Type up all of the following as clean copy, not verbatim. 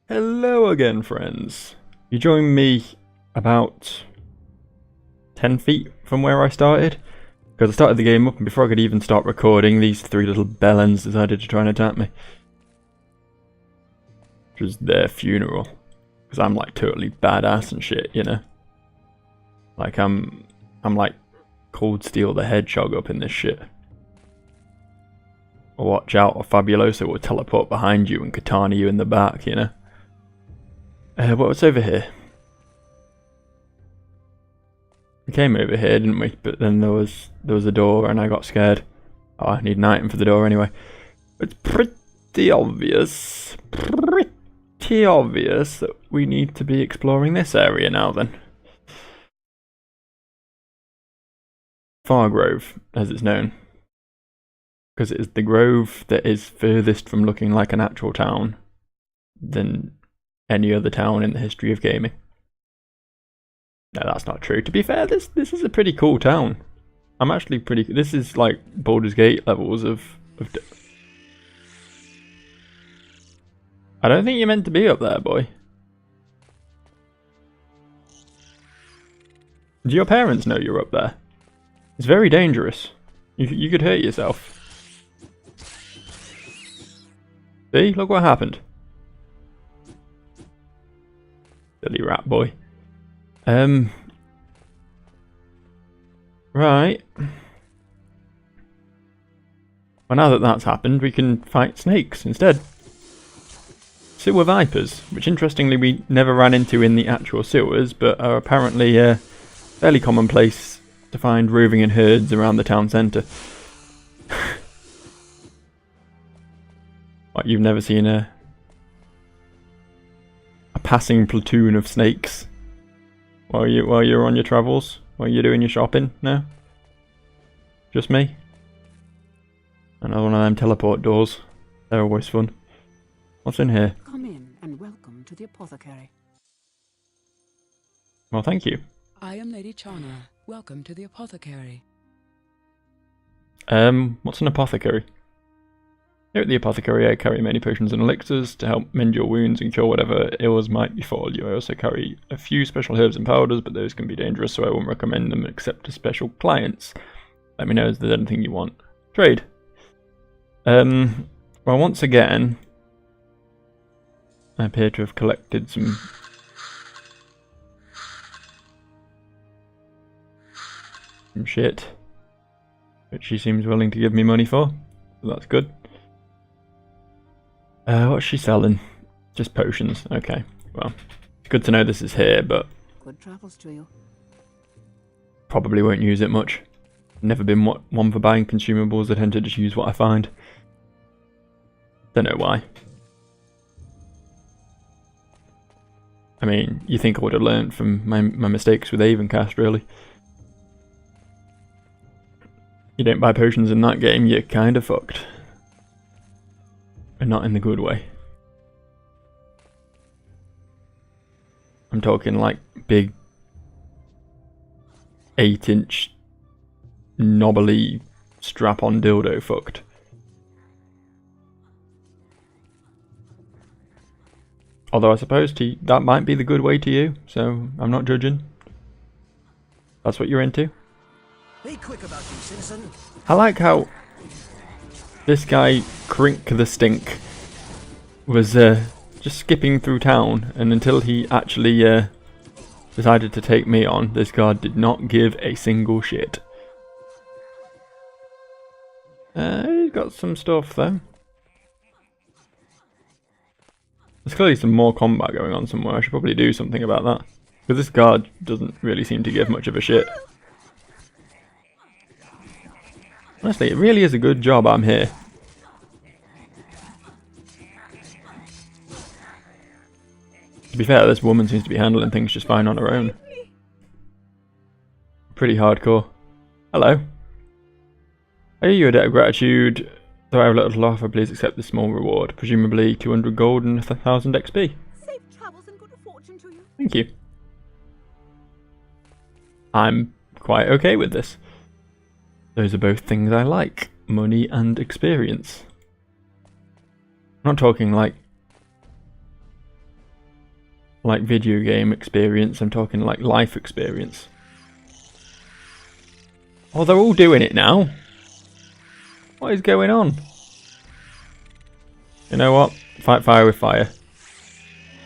Hello again, friends. You joined me about 10 feet from where I started. Because I started the game up and before I could even start recording, these three little bellends decided to try and attack me. Which was their funeral. Because I'm like totally badass and shit, you know. Like I'm like Cold Steel the Hedgehog up in this shit. Watch out, or Fabuloso will teleport behind you and katana you in the back, you know. What's over here? We came over here, didn't we? But then there was a door and I got scared. Oh, I need an item for the door anyway. It's pretty obvious that we need to be exploring this area now then. Fargrove, as it's known. Because it is the grove that is furthest from looking like an actual town than any other town in the history of gaming. No, that's not true. To be fair, this is a pretty cool town. I'm actually pretty... This is like Baldur's Gate levels of I don't think you're meant to be up there, boy. Do your parents know you're up there? It's very dangerous. You could hurt yourself. See? Look what happened. Silly rat boy. Right. Well, now that that's happened, we can fight snakes instead. Sewer vipers, which interestingly we never ran into in the actual sewers, but are apparently fairly commonplace to find roving in herds around the town centre. What, you've never seen a passing platoon of snakes while you're on your travels, while you're doing your shopping? No? Just me? Another one of them teleport doors. They're always fun. What's in here? Come in and welcome to the apothecary. Well, thank you. I am Lady Chana. Welcome to the apothecary. What's an apothecary? Here at the apothecary I carry many potions and elixirs to help mend your wounds and cure whatever ills might befall you. I also carry a few special herbs and powders, but those can be dangerous, so I won't recommend them except to special clients. Let me know if there's anything you want. Trade. Well, once again, I appear to have collected some shit, which she seems willing to give me money for, so that's good. What's she selling? Just potions. Okay, well, it's good to know this is here, but Good travels to you. probably won't use it much. Never been one for buying consumables. I tend to just use what I find. Don't know why. I mean, you think I would have learned from my mistakes with Avencast, really. You don't buy potions in that game, you're kinda fucked. And not in the good way. I'm talking like big 8-inch knobbly strap-on dildo fucked. Although I suppose that might be the good way to you, so I'm not judging. That's what you're into? Be quick about you, citizen. I like how this guy, Crink the Stink, was just skipping through town, and until he actually decided to take me on, this guard did not give a single shit. He's got some stuff though. There's clearly some more combat going on somewhere. I should probably do something about that. Because this guard doesn't really seem to give much of a shit. Honestly, it really is a good job I'm here. To be fair, this woman seems to be handling things just fine on her own. Pretty hardcore. Hello. I owe you a debt of gratitude. Though I have little to offer, please accept this small reward. Presumably 200 gold and 1,000 XP. Safe travels and good fortune to you. Thank you. I'm quite okay with this. Those are both things I like. Money and experience. I'm not talking like like video game experience, I'm talking like life experience. Oh, they're all doing it now. What is going on? You know what? Fight fire with fire.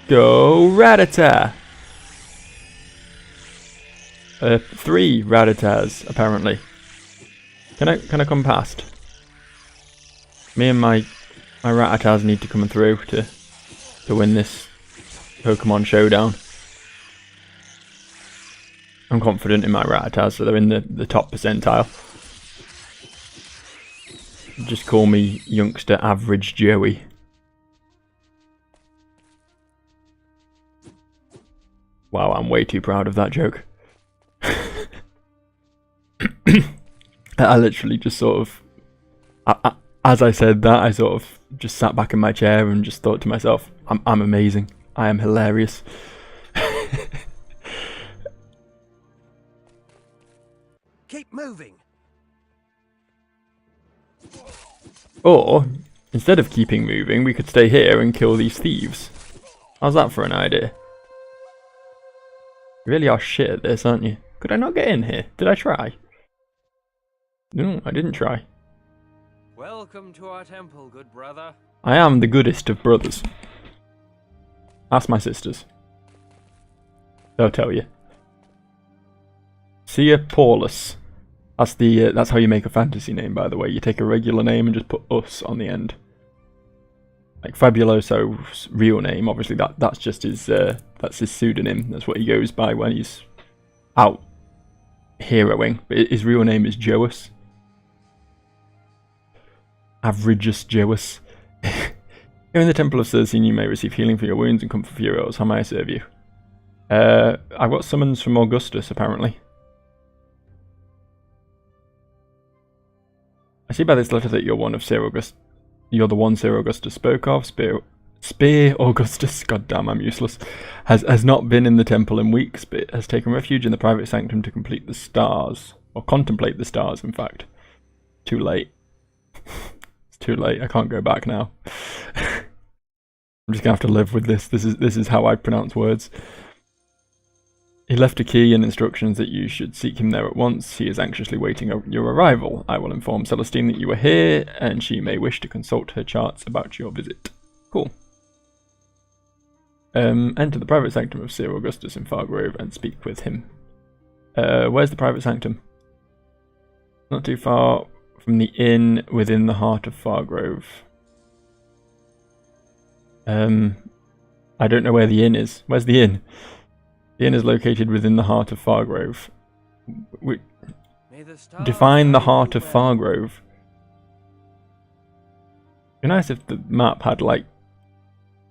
Go Rattata! 3 Rattatas, apparently. Can I come past? Me and my Rattatas need to come through to win this Pokemon showdown. I'm confident in my Rattatas, so they're in the top percentile. Just call me youngster average Joey. Wow, I'm way too proud of that joke. I literally just sort of, as I said that, I sort of just sat back in my chair and just thought to myself, I'm amazing. I am hilarious. Keep moving. Or, instead of keeping moving, we could stay here and kill these thieves. How's that for an idea? You really are shit at this, aren't you? Could I not get in here? Did I try? No, I didn't try. Welcome to our temple, good brother. I am the goodest of brothers. Ask my sisters. They'll tell you. Sia Paulus. That's how you make a fantasy name, by the way. You take a regular name and just put us on the end. Like Fabuloso's real name, obviously that's just his pseudonym. That's what he goes by when he's out heroing. But his real name is Joas. Averageous Joas. Here in the Temple of Cersei, you may receive healing for your wounds and comfort for your ills. How may I serve you? I've got summons from Augustus, apparently. I see by this letter that you're one of Sir Augustus. You're the one Sir Augustus spoke of. Spear Augustus, goddamn, I'm useless, has not been in the temple in weeks, but has taken refuge in the private sanctum to complete the stars, or contemplate the stars, in fact. Too late. It's too late. I can't go back now. I'm just gonna have to live with this. This is how I pronounce words. He left a key and instructions that you should seek him there at once. He is anxiously waiting your arrival. I will inform Celestine that you are here, and she may wish to consult her charts about your visit. Cool. Enter the private sanctum of Sir Augustus in Fargrove and speak with him. Where's the private sanctum? Not too far from the inn within the heart of Fargrove. I don't know where the inn is. Where's the inn? The inn is located within the heart of Fargrove. Define the heart of Fargrove. It'd be nice if the map had, like,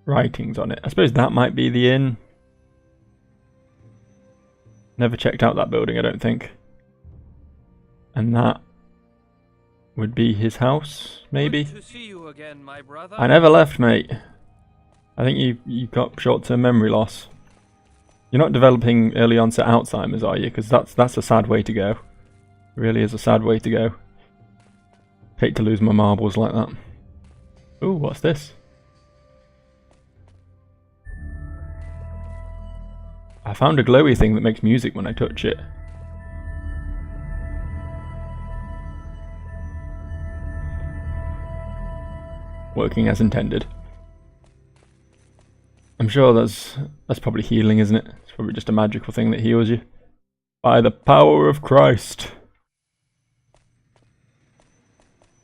writings on it. I suppose that might be the inn. Never checked out that building, I don't think. And that would be his house, maybe? Good to see you again, my brother. I never left, mate. I think you got short-term memory loss. You're not developing early onset Alzheimer's, are you? Because that's a sad way to go. It really is a sad way to go. Hate to lose my marbles like that. Ooh, what's this? I found a glowy thing that makes music when I touch it. Working as intended. I'm sure that's probably healing, isn't it? It's probably just a magical thing that heals you. By the power of Christ.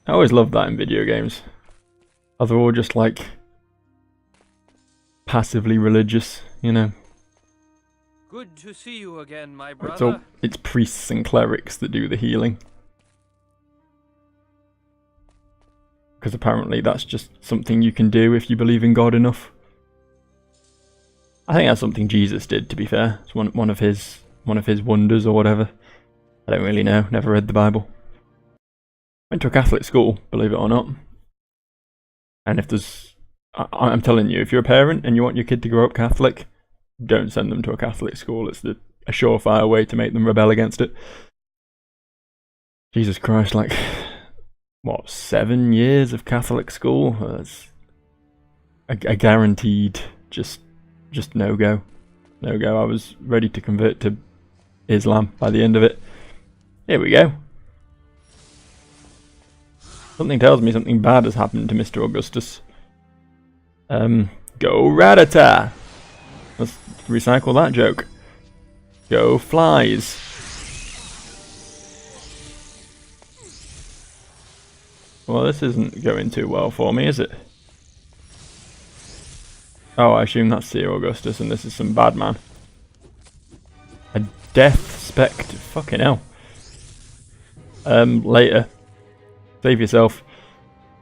I always love that in video games. How they're all just like passively religious, you know. Good to see you again, my brother. It's priests and clerics that do the healing. Because apparently that's just something you can do if you believe in God enough. I think that's something Jesus did, to be fair. It's one of his wonders or whatever. I don't really know. Never read the Bible. Went to a Catholic school, believe it or not. And if there's... I'm telling you, if you're a parent and you want your kid to grow up Catholic, don't send them to a Catholic school. It's a surefire way to make them rebel against it. Jesus Christ, like... What, 7 years of Catholic school? That's a guaranteed just no-go. no go. I was ready to convert to Islam by the end of it. Here we go. Something tells me something bad has happened to Mr. Augustus. Go Rattata! Let's recycle that joke. Go flies! Well, this isn't going too well for me, is it? Oh, I assume that's Sir Augustus and this is some bad man. A death spectre. Fucking hell. Later. Save yourself.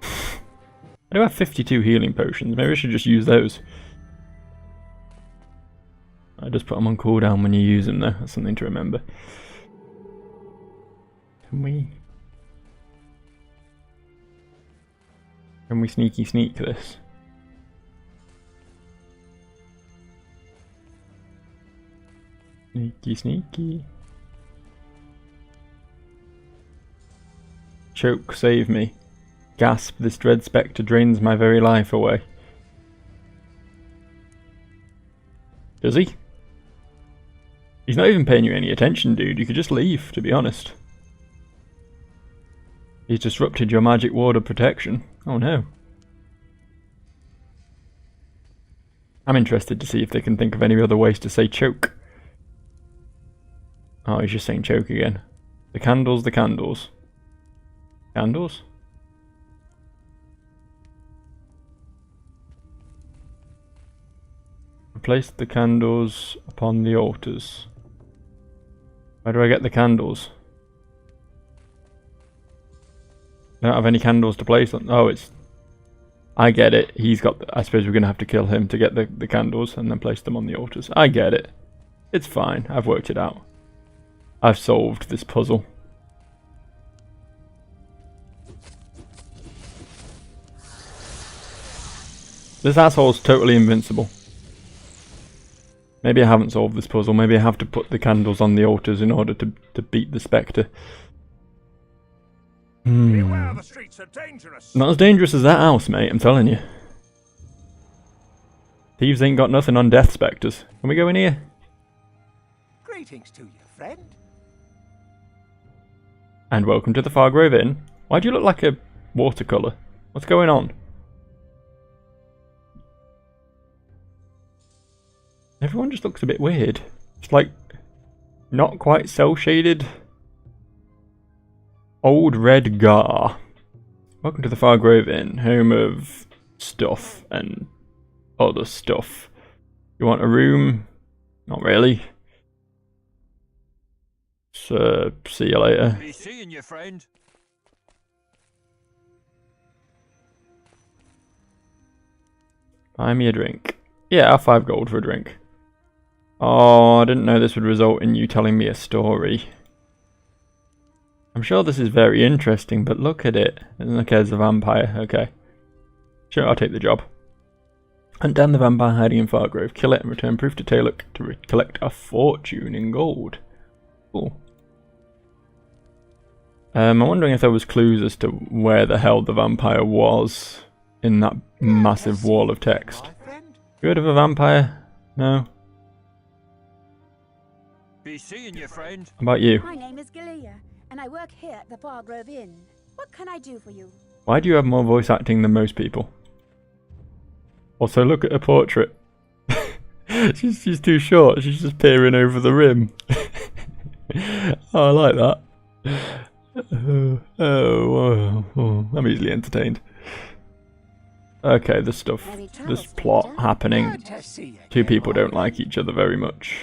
I do have 52 healing potions. Maybe I should just use those. I just put them on cooldown when you use them though. That's something to remember. Can we sneaky sneak this? Sneaky sneaky. Choke, save me. Gasp, this dread spectre drains my very life away. Does he? He's not even paying you any attention, dude. You could just leave, to be honest. He's disrupted your magic ward of protection. Oh no. I'm interested to see if they can think of any other ways to say choke. Oh, he's just saying choke again. The candles, the candles. Candles? Replace the candles upon the altars. Where do I get the candles? I don't have any candles to place on. Oh, it's... I get it. He's got... I suppose we're going to have to kill him to get the candles and then place them on the altars. I get it. It's fine. I've worked it out. I've solved this puzzle. This asshole's totally invincible. Maybe I haven't solved this puzzle. Maybe I have to put the candles on the altars in order to beat the spectre. Beware, the streets are dangerous. Not as dangerous as that house, mate, I'm telling you. Thieves ain't got nothing on death spectres. Can we go in here? Greetings to you, friend. And welcome to the Fargrove Inn. Why do you look like a watercolour? What's going on? Everyone just looks a bit weird. It's like not quite cel shaded. Old Red Gar. Welcome to the Fargrove Inn, home of stuff and other stuff. You want a room? Not really. So, see you later. Be seeing you, friend. Buy me a drink. Yeah, I'll have 5 gold for a drink. Oh, I didn't know this would result in you telling me a story. I'm sure this is very interesting, but look at it. Okay, there's a vampire. Okay. Sure, I'll take the job. Hunt down the vampire hiding in Fargrove, kill it and return proof to Taylor to collect a fortune in gold. Cool. I'm wondering if there was clues as to where the hell the vampire was in that massive wall of text. You heard of a vampire? No? Be seeing you, friend. How about you? My name is Galea, and I work here at the Fargrove Inn. What can I do for you? Why do you have more voice acting than most people? Also, look at her portrait. she's too short. She's just peering over the rim. Oh, I like that. I'm easily entertained. Okay, this plot happening. Two people don't like each other very much.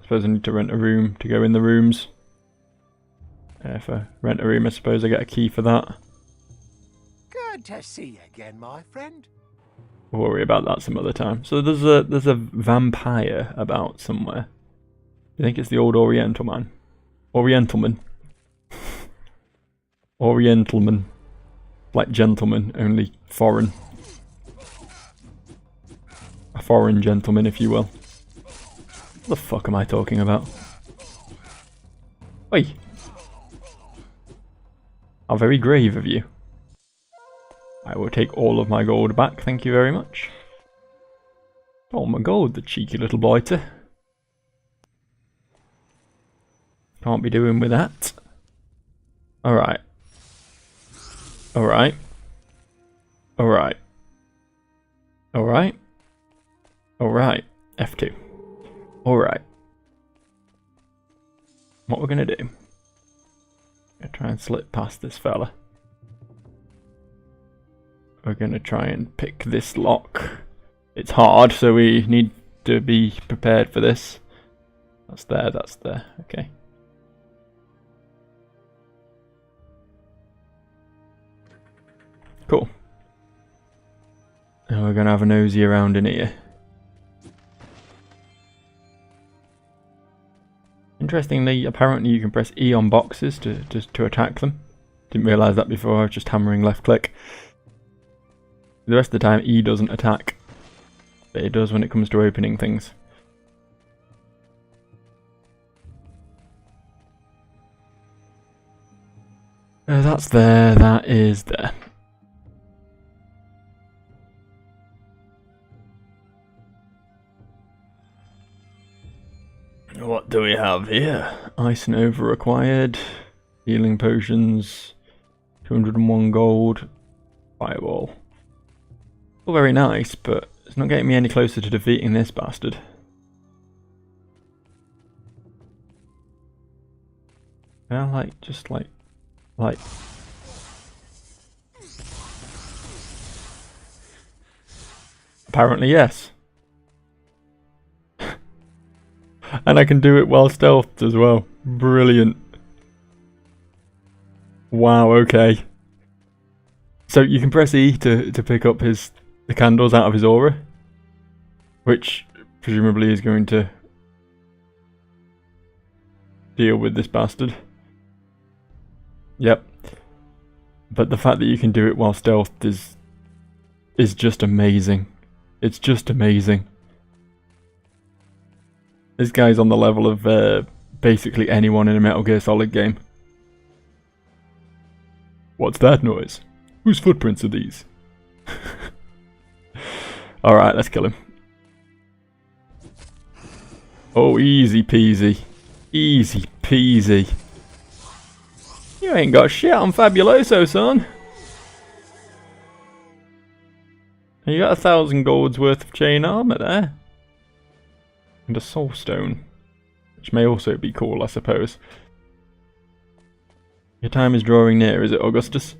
Suppose I need to rent a room to go in the rooms. If I rent a room, I suppose I get a key for that. Good to see you again, my friend. We'll worry about that some other time. So there's a vampire about somewhere. You think it's the old Oriental man? Orientalman. Orientalman. Like gentleman, only foreign. A foreign gentleman, if you will. What the fuck am I talking about? Oi! How very grave of you. I will take all of my gold back, thank you very much. Oh my god, the cheeky little blighter. Can't be doing with that. Alright. Alright. Alright. Alright. Alright. F2. Alright. What we're gonna do. Gonna try and slip past this fella. We're gonna try and pick this lock. It's hard, so we need to be prepared for this. That's there, that's there. Okay. Cool. And we're gonna have a nosy around in here. Interestingly, apparently you can press E on boxes to attack them. Didn't realise that before, I was just hammering left click. The rest of the time E doesn't attack, but it does when it comes to opening things. That's there, that is there. What do we have here? Ice and over required, healing potions, 201 gold, fireball. All very nice, but it's not getting me any closer to defeating this bastard. Well, just like. Apparently, yes. And I can do it while stealthed as well. Brilliant. Wow, okay. So you can press E to pick up the candles out of his aura, which presumably is going to deal with this bastard. Yep. But the fact that you can do it while stealthed is just amazing. It's just amazing. This guy's on the level of basically anyone in a Metal Gear Solid game. What's that noise? Whose footprints are these? Alright, let's kill him. Oh, easy peasy. Easy peasy. You ain't got shit on Fabuloso, son. You got 1,000 golds worth of chain armor there. And a soul stone, which may also be cool, I suppose. Your time is drawing near, is it, Augustus?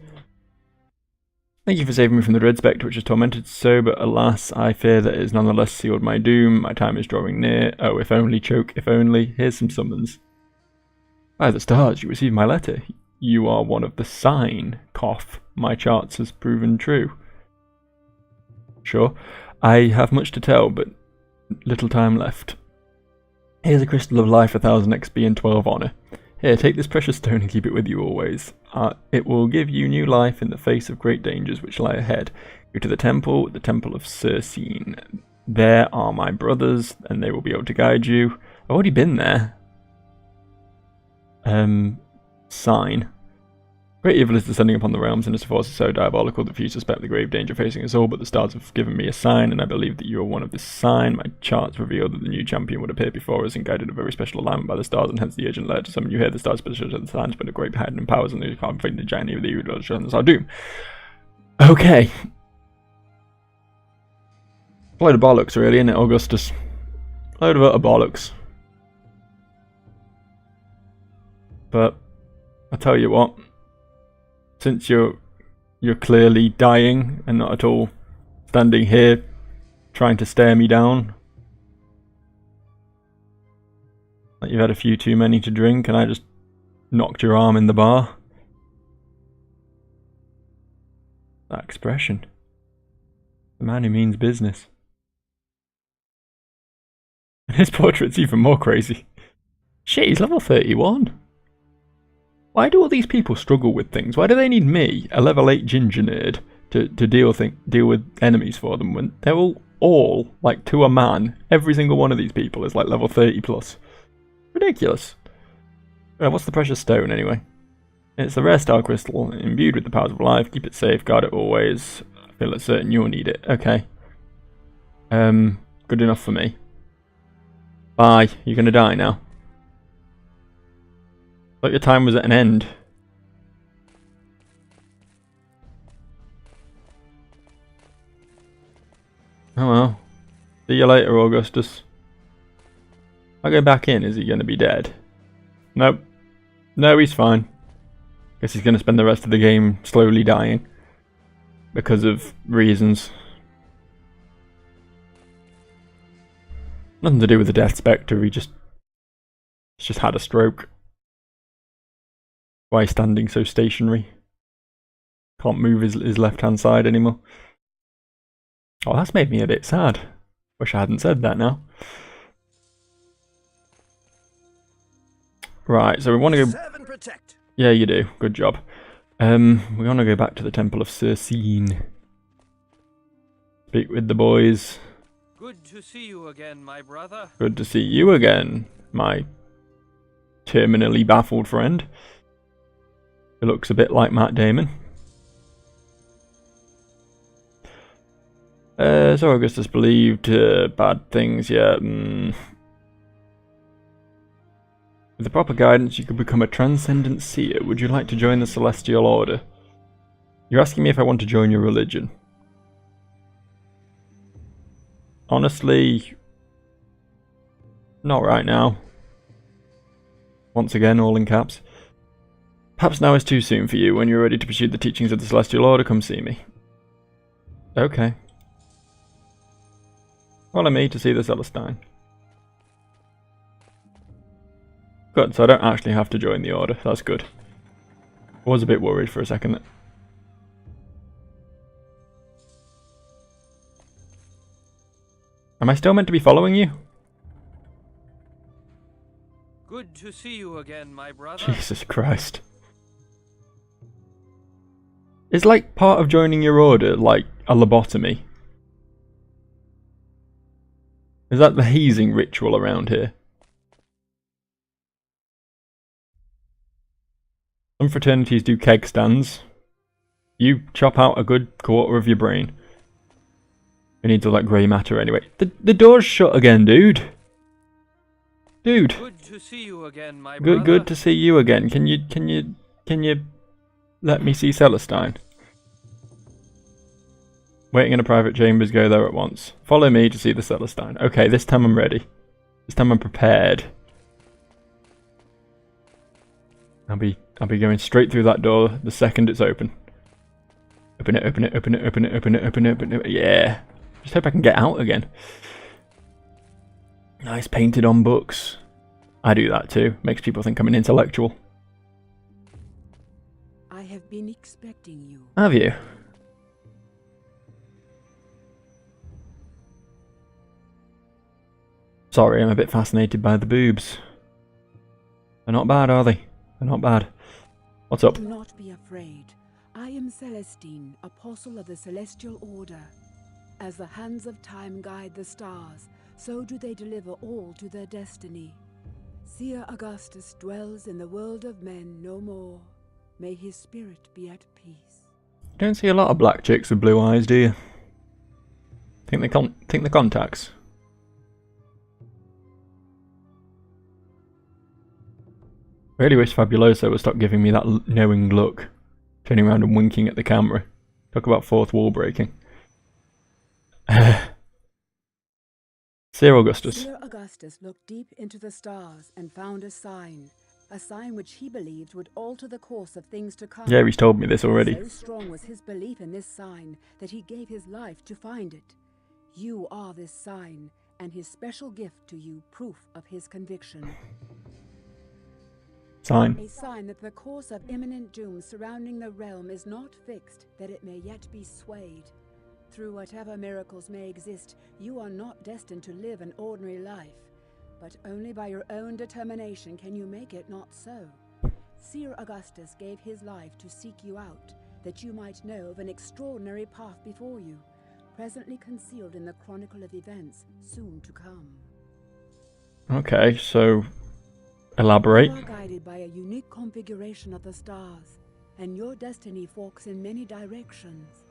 Thank you for saving me from the Dread Spectre, which has tormented so, but alas, I fear that it has nonetheless sealed my doom. My time is drawing near. Oh, if only, choke, if only. Here's some summons. By the stars, you received my letter. You are one of the sign. Cough. My charts has proven true. Sure. I have much to tell, but little time left. Here's a crystal of life, 1000 XP and 12 honor. Here, take this precious stone and keep it with you always. It will give you new life in the face of great dangers which lie ahead. Go to the temple of Circene. There are my brothers, and they will be able to guide you. I've already been there. Sign. Great evil is descending upon the realms, and its force is so diabolical that few suspect the grave danger facing us all, but the stars have given me a sign, and I believe that you are one of this sign. My charts reveal that the new champion would appear before us and guided a very special alignment by the stars, and hence the urgent alert to summon you here. The stars special the signs, but a great height and powers, and the conflict the giant evil that you will show our doom. Okay. Load of bollocks, really, isn't it, Augustus? Load of utter bollocks. But I tell you what. Since you're clearly dying and not at all standing here trying to stare me down, like you've had a few too many to drink and I just knocked your arm in the bar. That expression. The man who means business. And his portrait's even more crazy. Shit, he's level 31. Why do all these people struggle with things? Why do they need me, a level 8 ginger nerd, to deal with enemies for them when they're all, like, to a man, every single one of these people is like level 30 plus. Ridiculous. What's the precious stone anyway? It's the rare star crystal, imbued with the powers of life. Keep it safe, guard it always. I feel it's certain you'll need it. Okay. Good good enough for me. Bye. You're gonna die now. Thought your time was at an end. Oh well. See you later, Augustus. I go back in, is he gonna be dead? Nope. No, he's fine. Guess he's gonna spend the rest of the game slowly dying. Because of reasons. Nothing to do with the Death Spectre, he's just had a stroke. Why he's standing so stationary? Can't move his left hand side anymore. Oh, that's made me a bit sad. Wish I hadn't said that now. Right, so we want to go... Serve and protect. Yeah, you do. Good job. We want to go back to the Temple of Circene. Speak with the boys. Good to see you again, my brother. Good to see you again, my terminally baffled friend. He looks a bit like Matt Damon. So Augustus believed bad things, yeah. With the proper guidance, you could become a transcendent seer. Would you like to join the Celestial Order? You're asking me if I want to join your religion. Honestly, not right now. Once again, all in caps. Perhaps now is too soon for you. When you're ready to pursue the teachings of the Celestial Order, come see me. Okay. Follow me to see the Celestine. Good, so I don't actually have to join the Order. That's good. I was a bit worried for a second. Am I still meant to be following you? Good to see you again, my brother. Jesus Christ. Is like part of joining your order like a lobotomy? Is that the hazing ritual around here? Some fraternities do keg stands. You chop out a good quarter of your brain. It needs all that grey matter anyway. The door's shut again, dude. Dude. Good to see you again, my brother. Good to see you again. Can you let me see Celestine? Waiting in a private chambers, go there at once. Follow me to see the Celestine. Okay, this time I'm ready. This time I'm prepared. I'll be going straight through that door the second it's open. Open it, open it, open it, open it, open it, open it, open it. Yeah. Just hope I can get out again. Nice painted on books. I do that too. Makes people think I'm an intellectual. I have been expecting you. Have you? Sorry, I'm a bit fascinated by the boobs. They're not bad, are they? They're not bad. What's up? Do not be afraid. I am Celestine, apostle of the Celestial Order. As the hands of time guide the stars, so do they deliver all to their destiny. Seer Augustus dwells in the world of men no more. May his spirit be at peace. You don't see a lot of black chicks with blue eyes, do you? Think the contacts? Really wish Fabuloso would stop giving me that knowing look, turning around and winking at the camera. Talk about fourth wall breaking. Seer Augustus. Seer Augustus looked deep into the stars and found a sign which he believed would alter the course of things to come. Yeah, he's told me this already. So strong was his belief in this sign that he gave his life to find it. You are this sign, and his special gift to you proof of his conviction. Sign. A sign that the course of imminent doom surrounding the realm is not fixed, that it may yet be swayed. Through whatever miracles may exist, you are not destined to live an ordinary life, but only by your own determination can you make it not so. Seer Augustus gave his life to seek you out, that you might know of an extraordinary path before you, presently concealed in the chronicle of events soon to come. Okay, so elaborate. You are guided by a unique configuration of the stars, and your destiny forks in many directions.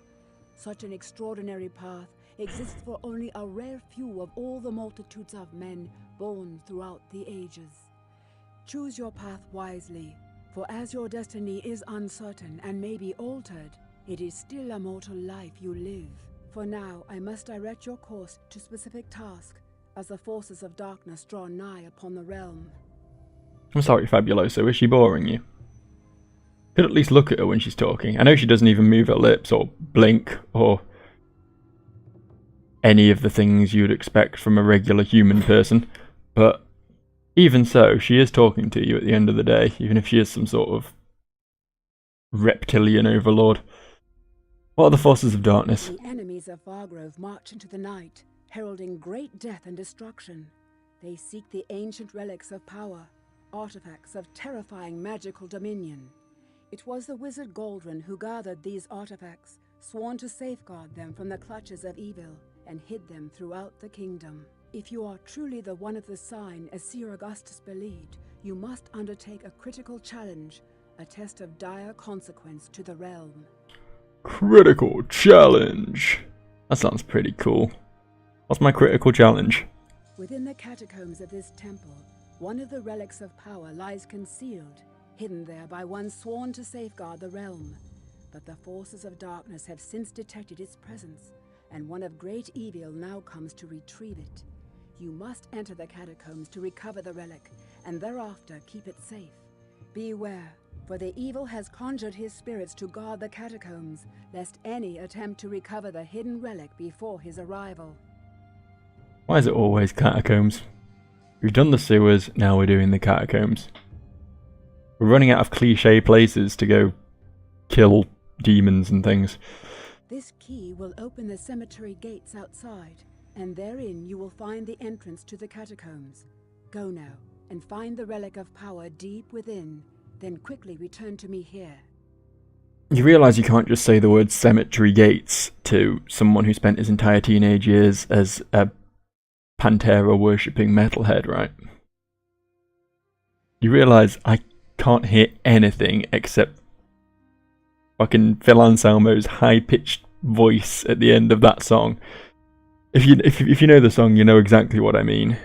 Such an extraordinary path, exists for only a rare few of all the multitudes of men born throughout the ages. Choose your path wisely, for as your destiny is uncertain and may be altered, it is still a mortal life you live. For now, I must direct your course to specific task, as the forces of darkness draw nigh upon the realm. I'm sorry, Fabuloso, is she boring you? Could at least look at her when she's talking. I know she doesn't even move her lips or blink or any of the things you'd expect from a regular human person, but even so, she is talking to you at the end of the day, even if she is some sort of reptilian overlord. What are the forces of darkness? The enemies of Fargrove march into the night, heralding great death and destruction. They seek the ancient relics of power, artifacts of terrifying magical dominion. It was the wizard Galdrin who gathered these artifacts, sworn to safeguard them from the clutches of evil, and hid them throughout the kingdom. If you are truly the one of the sign, as Sir Augustus believed, you must undertake a critical challenge, a test of dire consequence to the realm. Critical challenge. That sounds pretty cool. What's my critical challenge? Within the catacombs of this temple, one of the relics of power lies concealed, hidden there by one sworn to safeguard the realm. But the forces of darkness have since detected its presence, and one of great evil now comes to retrieve it. You must enter the catacombs to recover the relic, and thereafter keep it safe. Beware, for the evil has conjured his spirits to guard the catacombs, lest any attempt to recover the hidden relic before his arrival. Why is it always catacombs? We've done the sewers, now we're doing the catacombs. We're running out of cliche places to go kill demons and things. This key will open the cemetery gates outside, and therein you will find the entrance to the catacombs. Go now, and find the relic of power deep within, then quickly return to me here. You realise you can't just say the word cemetery gates to someone who spent his entire teenage years as a Pantera worshipping metalhead, right? You realise I can't hear anything except fucking Phil Anselmo's high-pitched voice at the end of that song. If you know the song, you know exactly what I mean.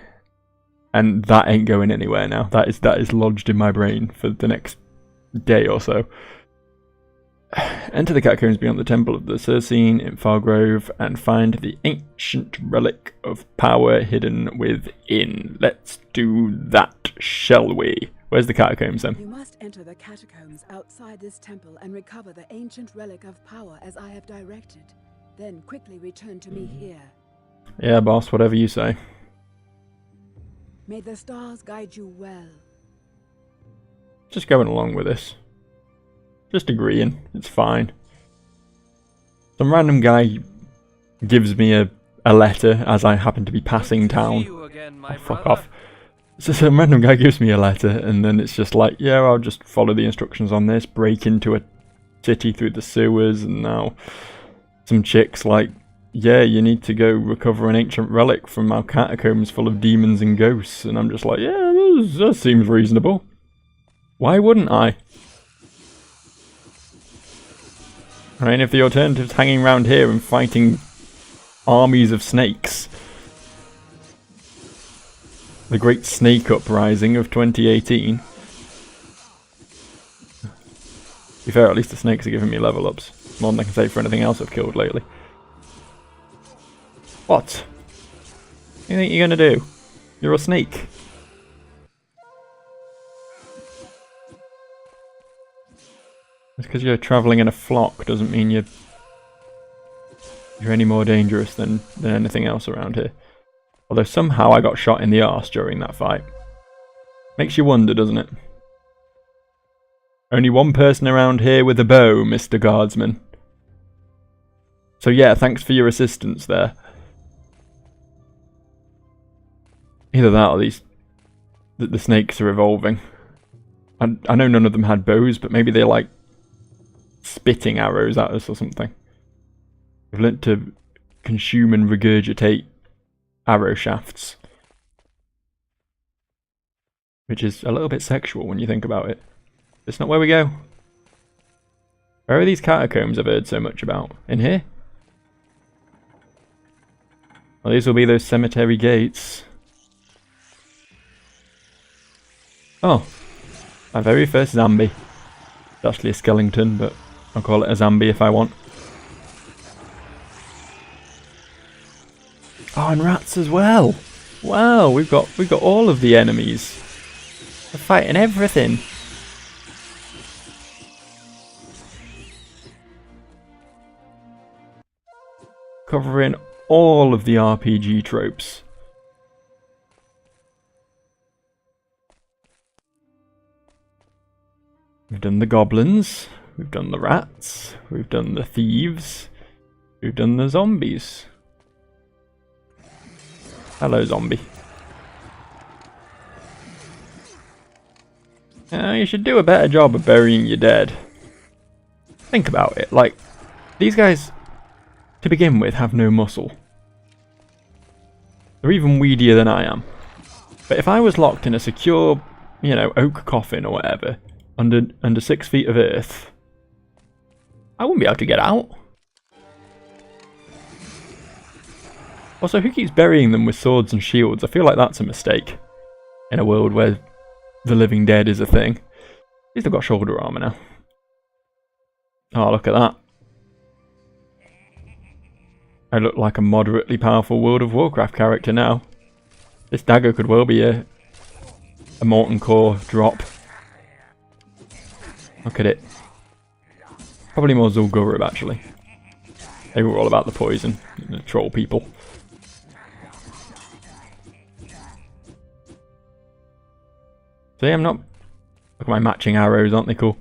And that ain't going anywhere now. That is lodged in my brain for the next day or so. Enter the catacombs beyond the Temple of the Circene in Fargrove and find the ancient relic of power hidden within. Let's do that, shall we? Where's the catacombs then? You must enter the catacombs outside this temple and recover the ancient relic of power as I have directed. Then quickly return to me here. Yeah, boss, whatever you say. May the stars guide you well. Just going along with this. Just agreeing. It's fine. Some random guy gives me a letter as I happen to be passing town. Oh, fuck off. So some random guy gives me a letter and then it's just like, yeah, I'll just follow the instructions on this, break into a city through the sewers, and now some chick's like, yeah, you need to go recover an ancient relic from our catacombs full of demons and ghosts. And I'm just like, yeah, that seems reasonable. Why wouldn't I? I mean, if the alternative's hanging around here and fighting armies of snakes. The Great Snake Uprising of 2018. To be fair, at least the snakes are giving me level ups. More than I can say for anything else I've killed lately. What? What do you think you're gonna do? You're a snake. Just because you're travelling in a flock doesn't mean you're any more dangerous than anything else around here. Although somehow I got shot in the arse during that fight. Makes you wonder, doesn't it? Only one person around here with a bow, Mr. Guardsman. So yeah, thanks for your assistance there. Either that or the snakes are evolving. I know none of them had bows, but maybe they're like spitting arrows at us or something. We've learnt to consume and regurgitate arrow shafts. Which is a little bit sexual when you think about it. It's not where we go. Where are these catacombs I've heard so much about? In here? Well, these will be those cemetery gates. Oh, my very first zombie. It's actually a skeleton, but I'll call it a zombie if I want. Oh, and rats as well. Wow, we've got all of the enemies. They're fighting everything. Covering all of the RPG tropes. We've done the goblins, we've done the rats, we've done the thieves, we've done the zombies. Hello, zombie. You should do a better job of burying your dead. Think about it, like, these guys, to begin with, have no muscle. They're even weedier than I am. But if I was locked in a secure, you know, oak coffin or whatever, under 6 feet of earth, I wouldn't be able to get out. Also, who keeps burying them with swords and shields? I feel like that's a mistake. In a world where the living dead is a thing. At least they've got shoulder armor now. Oh, look at that. I look like a moderately powerful World of Warcraft character now. This dagger could well be a Molten Core drop. Look at it. Probably more Zul'Gurub, actually. They were all about the poison, the troll people. So yeah, I'm not... Look at my matching arrows, aren't they cool?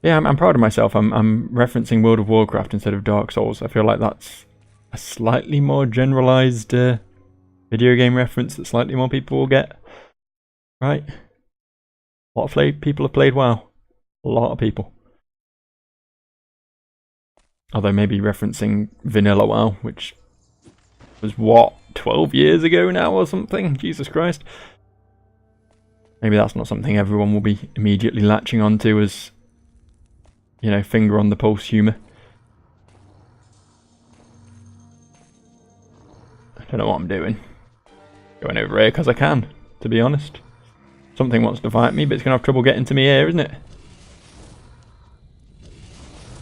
Yeah, I'm proud of myself. I'm referencing World of Warcraft instead of Dark Souls. I feel like that's a slightly more generalised video game reference that slightly more people will get. Right? A lot of people have played WoW. A lot of people. Although maybe referencing Vanilla WoW, which was what, 12 years ago now or something? Jesus Christ. Maybe that's not something everyone will be immediately latching onto as, you know, finger on the pulse humour. I don't know what I'm doing. Going over here because I can, to be honest. Something wants to fight me, but it's going to have trouble getting to me here, isn't it?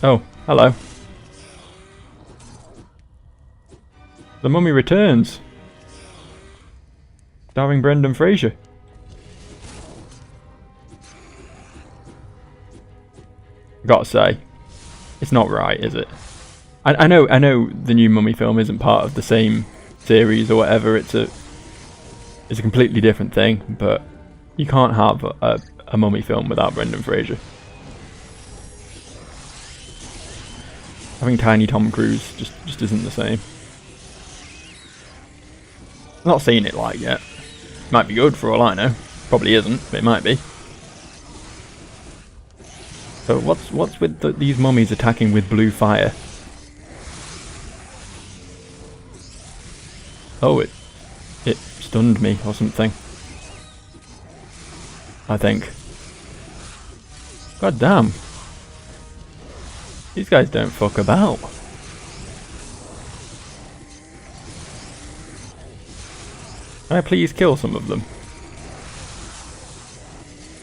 Oh, hello. The Mummy Returns. Starring Brendan Fraser. Gotta say, it's not right, is it? I know the new Mummy film isn't part of the same series or whatever. It's a completely different thing, but you can't have a Mummy film without Brendan Fraser. Having tiny Tom Cruise just isn't the same. I'm not seen it like yet. Might be good for all I know. Probably isn't, but it might be. So what's with these mummies attacking with blue fire? Oh, it stunned me or something. I think. God damn. These guys don't fuck about. Can I please kill some of them?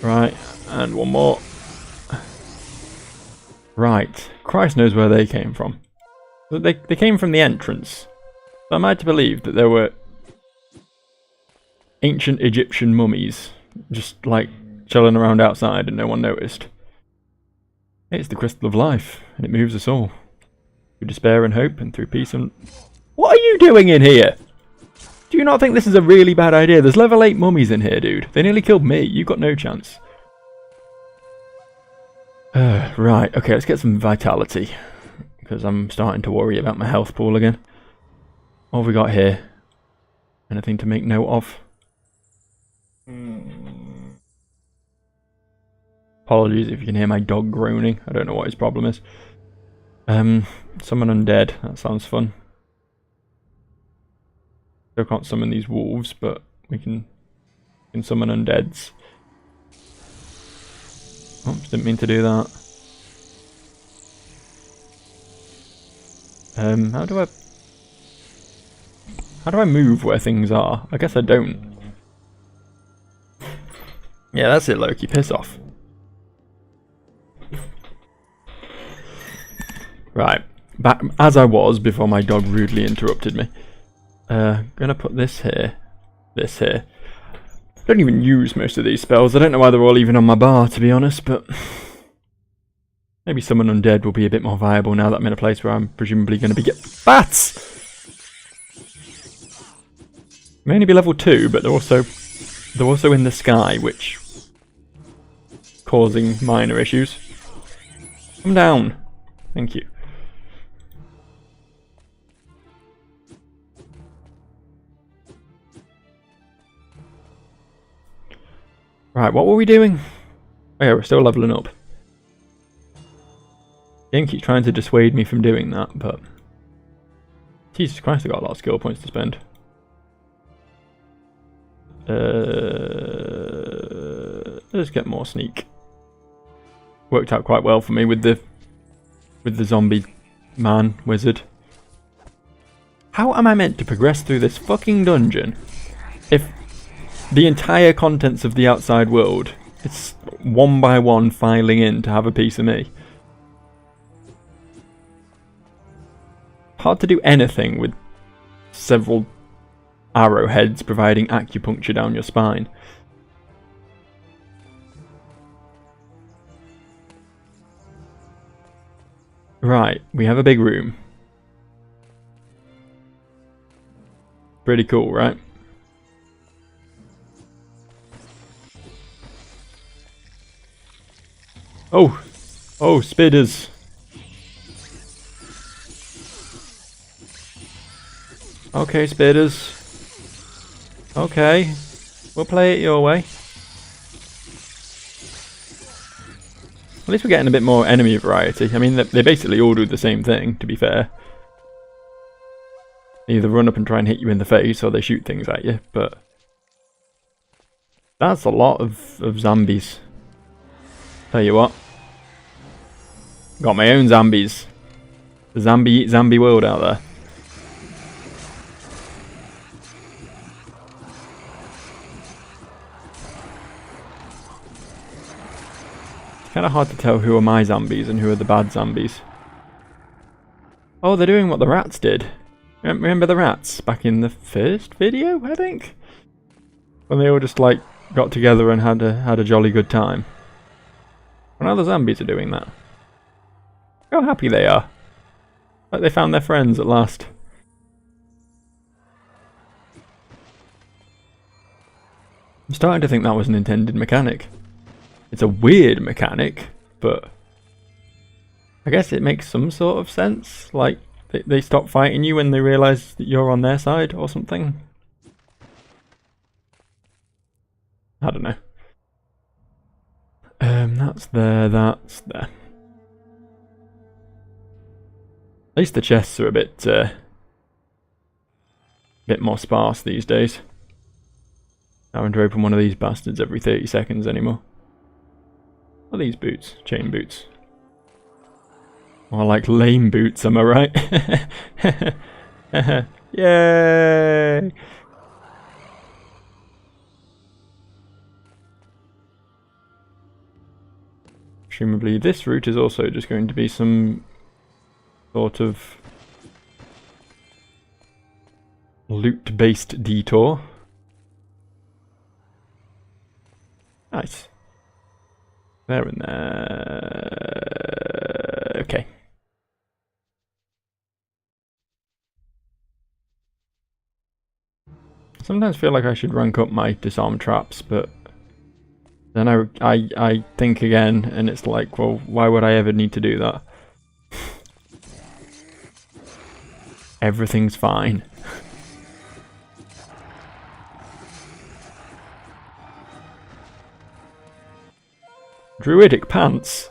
Right, and one more. Right, Christ knows where they came from. They came from the entrance. So am I to believe that there were ancient Egyptian mummies just like chilling around outside and no one noticed? It's the crystal of life, and it moves us all. Through despair and hope, and through peace and... What are you doing in here? Do you not think this is a really bad idea? There's level 8 mummies in here, dude. They nearly killed me. You got no chance. Right, okay, let's get some vitality. Because I'm starting to worry about my health pool again. What have we got here? Anything to make note of? Apologies if you can hear my dog groaning. I don't know what his problem is. Summon undead. That sounds fun. Still can't summon these wolves, but we can summon undeads. Oops, didn't mean to do that. How do I... How do I move where things are? I guess I don't. Yeah, that's it, Loki. Piss off. Right. Back as I was before my dog rudely interrupted me. Gonna put this here. This here. I don't even use most of these spells. I don't know why they're all even on my bar, to be honest, but... maybe Summon Undead will be a bit more viable now that I'm in a place where I'm presumably going to be bats! May only be level 2, but they're also in the sky, which... causing minor issues. Come down. Thank you. Right, what were we doing? Oh yeah, we're still leveling up. Game keeps trying to dissuade me from doing that, but... Jesus Christ, I've got a lot of skill points to spend. Let's get more sneak. Worked out quite well for me with the zombie man wizard. How am I meant to progress through this fucking dungeon if the entire contents of the outside world, it's one by one filing in to have a piece of me? Hard to do anything with several arrowheads providing acupuncture down your spine. Right, we have a big room. Pretty cool, right? Oh! Oh, spitters! Okay, spitters. Okay. We'll play it your way. At least we're getting a bit more enemy variety. I mean, they basically all do the same thing, to be fair. They either run up and try and hit you in the face, or they shoot things at you, but... that's a lot of zombies. Tell you what. Got my own zombies. The zombie eat zombie world out there. It's kind of hard to tell who are my zombies and who are the bad zombies. Oh, they're doing what the rats did. Remember the rats back in the first video, I think? When they all just like got together and had a jolly good time. Well, now the zombies are doing that. How happy they are. Like they found their friends at last. I'm starting to think that was an intended mechanic. It's a weird mechanic, but I guess it makes some sort of sense. Like, they stop fighting you when they realise that you're on their side or something. I don't know. That's there, that's there. At least the chests are a bit more sparse these days. Not having to open one of these bastards every 30 seconds anymore. What are these boots? Chain boots. More like lame boots, am I right? Yay! Presumably this route is also just going to be some sort of loot-based detour. Nice. There and there. Okay. Sometimes feel like I should rank up my disarm traps, but then I think again, and it's like, well, why would I ever need to do that? Everything's fine. Druidic pants.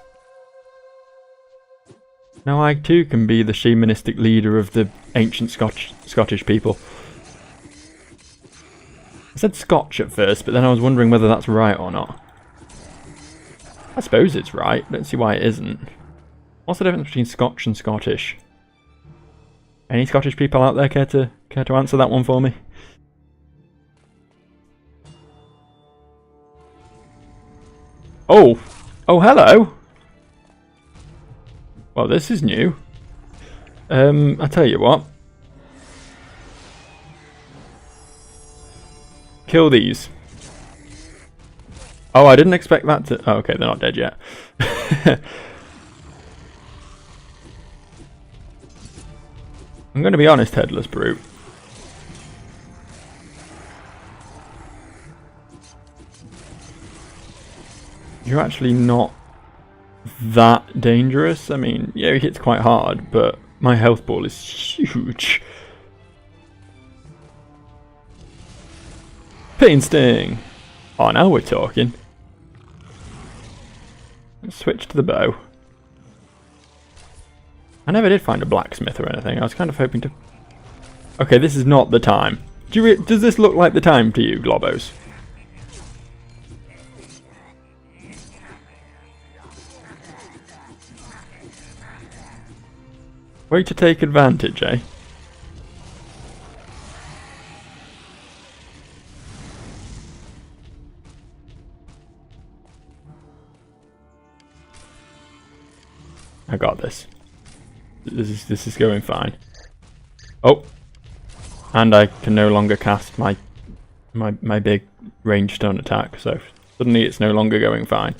Now I too can be the shamanistic leader of the ancient Scottish people. I said Scotch at first, but then I was wondering whether that's right or not. I suppose it's right. I don't see why it isn't. What's the difference between Scotch and Scottish? Any Scottish people out there care to Care to answer that one for me? Oh! Oh, hello! Well, this is new. I tell you what. Kill these. Oh, I didn't expect that to... Oh, okay, they're not dead yet. I'm going to be honest, Headless Brute. You're actually not that dangerous. I mean, yeah, he hits quite hard, but my health ball is huge. Pain Sting! Oh, now we're talking. Let's switch to the bow. I never did find a blacksmith or anything. I was kind of hoping to... Okay, this is not the time. Does this look like the time to you, Globos? Way to take advantage, eh? I got this. This is going fine. Oh, and I can no longer cast my big ranged stun attack. So suddenly it's no longer going fine.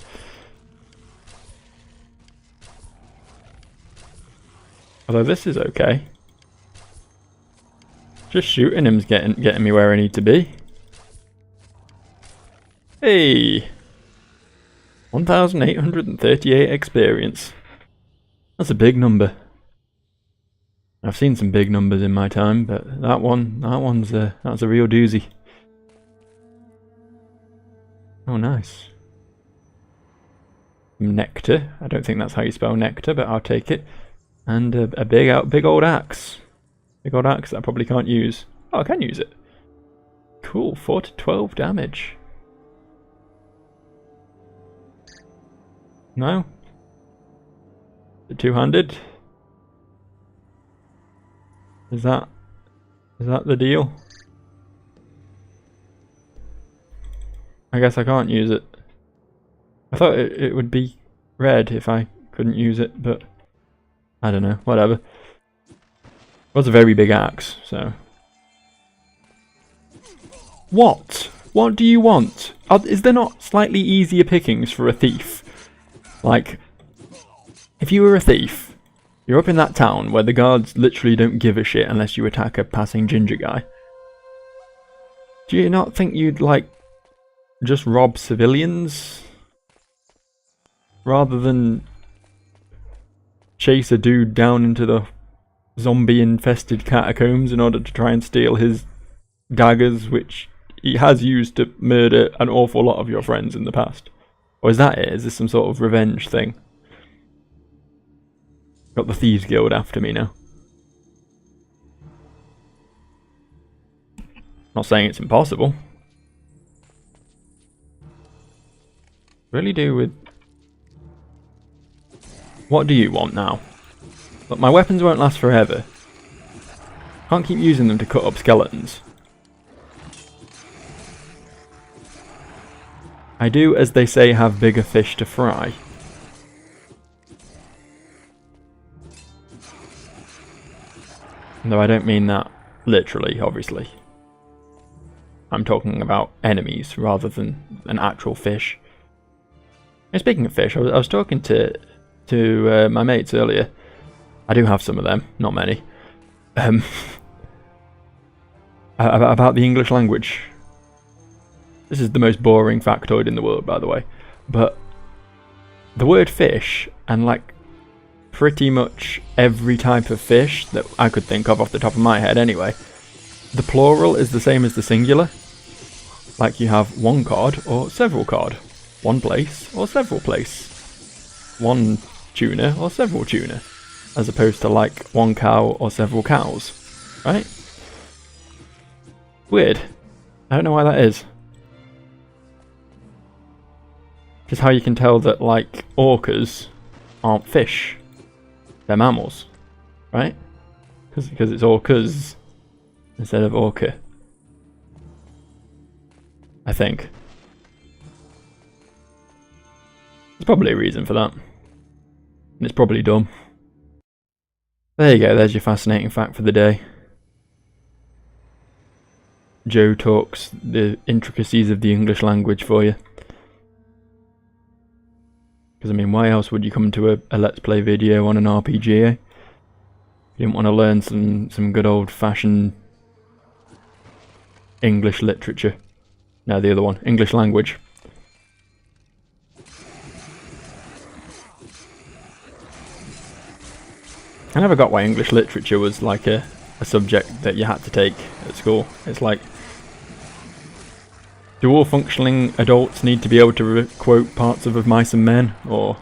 Although this is okay. Just shooting him's getting me where I need to be. Hey, 1,838 experience. That's a big number. I've seen some big numbers in my time, but that's a real doozy. Oh, nice. Nectar. I don't think that's how you spell nectar, but I'll take it. And a big old axe. Big old axe that I probably can't use. Oh, I can use it. Cool. 4 to 12 damage. No. The two-handed. Is that the deal? I guess I can't use it. I thought it would be red if I couldn't use it, but I don't know. Whatever. It was a very big axe, so. What? What do you want? Is there not slightly easier pickings for a thief? Like, if you were a thief, you're up in that town where the guards literally don't give a shit unless you attack a passing ginger guy. Do you not think you'd, like, just rob civilians? Rather than chase a dude down into the zombie-infested catacombs in order to try and steal his daggers, which he has used to murder an awful lot of your friends in the past. Or is that it? Is this some sort of revenge thing? Got the Thieves Guild after me now. Not saying it's impossible. Really do with... What do you want now? Look, my weapons won't last forever. Can't keep using them to cut up skeletons. I do, as they say, have bigger fish to fry. Though I don't mean that literally, obviously. I'm talking about enemies rather than an actual fish. And speaking of fish, I was talking to my mates earlier. I do have some of them, not many. About the English language. This is the most boring factoid in the world, by the way. But the word fish, and like pretty much every type of fish that I could think of off the top of my head anyway, the plural is the same as the singular. Like you have one cod or several cod. One place or several place. One tuna or several tuna. As opposed to like one cow or several cows. Right? Weird. I don't know why that is. Just how you can tell that like orcas aren't fish. They're mammals. Right? Because it's orcas. instead of orca. I think. There's probably a reason for that. And it's probably dumb. There you go, there's your fascinating fact for the day. Joe talks the intricacies of the English language for you. Because I mean, why else would you come to a Let's Play video on an RPG, eh? You didn't want to learn some good old fashioned English literature. No, the other one, English language. I never got why English literature was like a subject that you had to take at school. It's like, do all functioning adults need to be able to quote parts of Mice and Men? Or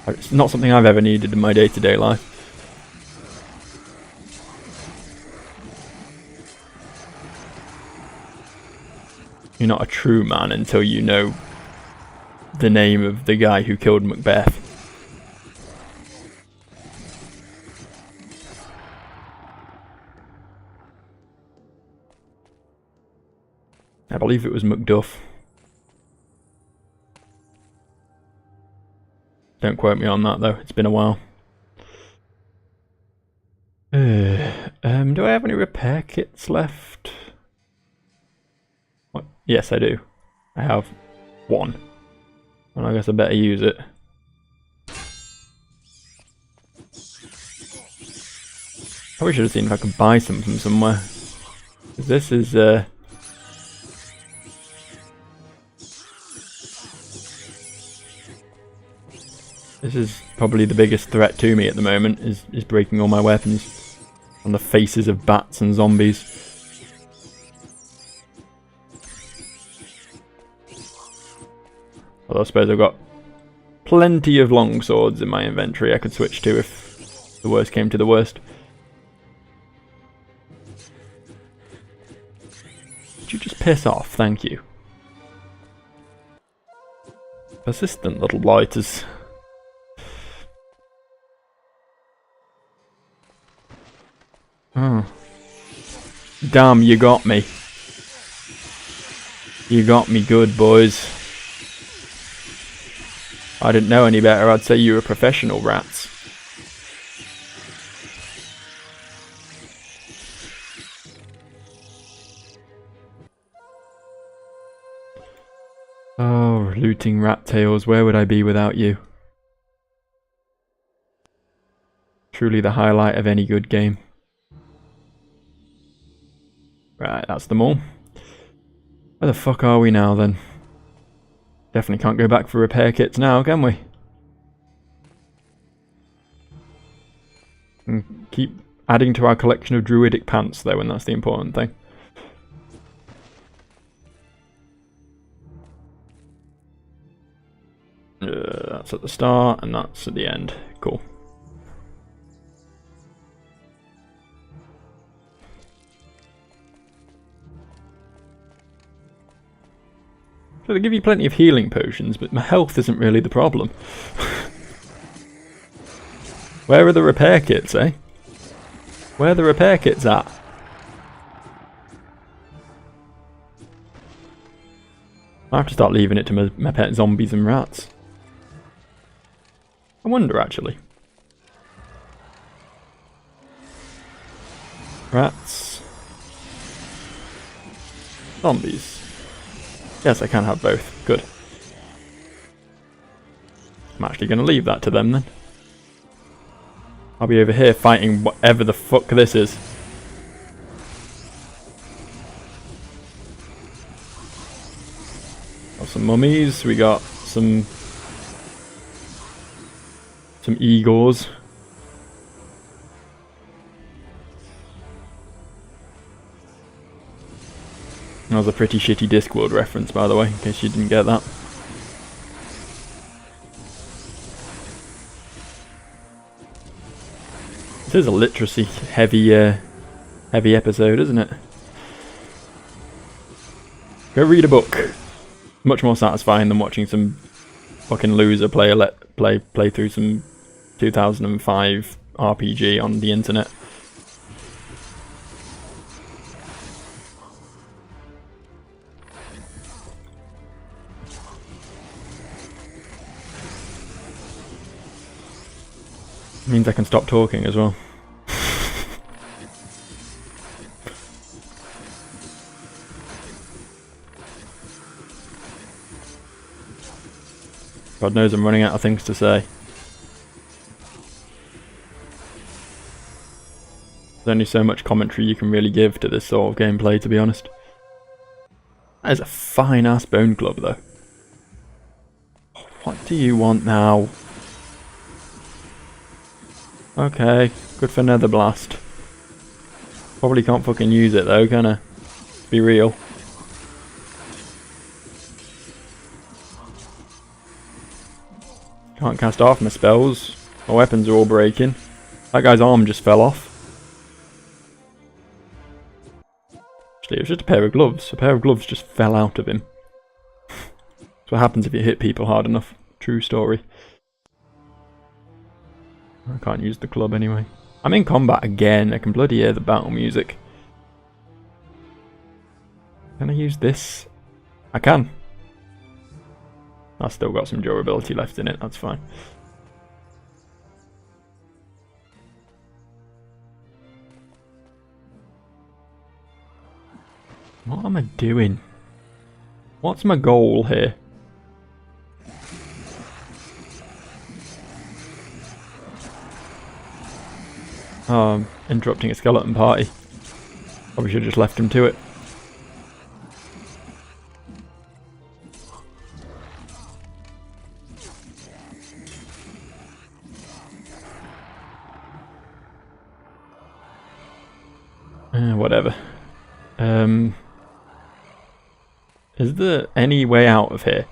it's not something I've ever needed in my day-to-day life. You're not a true man until you know the name of the guy who killed Macbeth. I believe it was Macduff. Don't quote me on that though, it's been a while. Do I have any repair kits left? What? Yes, I do. I have one. And I guess I better use it. Probably should have seen if I could buy some from somewhere. This is this is probably the biggest threat to me at the moment, is breaking all my weapons on the faces of bats and zombies. Although I suppose I've got plenty of long swords in my inventory I could switch to if the worst came to the worst. Could you just piss off? Thank you. Persistent little blighters. Oh. Damn, you got me. You got me good, boys. I didn't know any better, I'd say you were professional rats. Oh, looting rat tails, where would I be without you? Truly the highlight of any good game. Right, that's them all. Where the fuck are we now then? Definitely can't go back for repair kits now, can we? And keep adding to our collection of druidic pants though, and that's the important thing. That's at the start and that's at the end. Cool. So they give you plenty of healing potions, but my health isn't really the problem. Where are the repair kits, eh? Where are the repair kits at? I have to start leaving it to my pet zombies and rats. I wonder, actually. Rats. Zombies. Yes, I can have both. Good. I'm actually going to leave that to them then. I'll be over here fighting whatever the fuck this is. Got some mummies, we got some Igors. That was a pretty shitty Discworld reference, by the way, in case you didn't get that. This is a literacy heavy episode, isn't it? Go read a book. Much more satisfying than watching some fucking loser play through some 2005 RPG on the internet. Means I can stop talking as well. God knows I'm running out of things to say. There's only so much commentary you can really give to this sort of gameplay, to be honest. That is a fine ass bone club though. What do you want now? Okay, good for Nether Blast. Probably can't fucking use it though, can I? Be real. Can't cast off my spells. My weapons are all breaking. That guy's arm just fell off. Actually, it was just a pair of gloves. A pair of gloves just fell out of him. That's what happens if you hit people hard enough. True story. I can't use the club anyway. I'm in combat again. I can bloody hear the battle music. Can I use this? I can. I've still got some durability left in it. That's fine. What am I doing? What's my goal here? Oh, I'm interrupting a skeleton party. Probably should have just left him to it. Whatever. Is there any way out of here?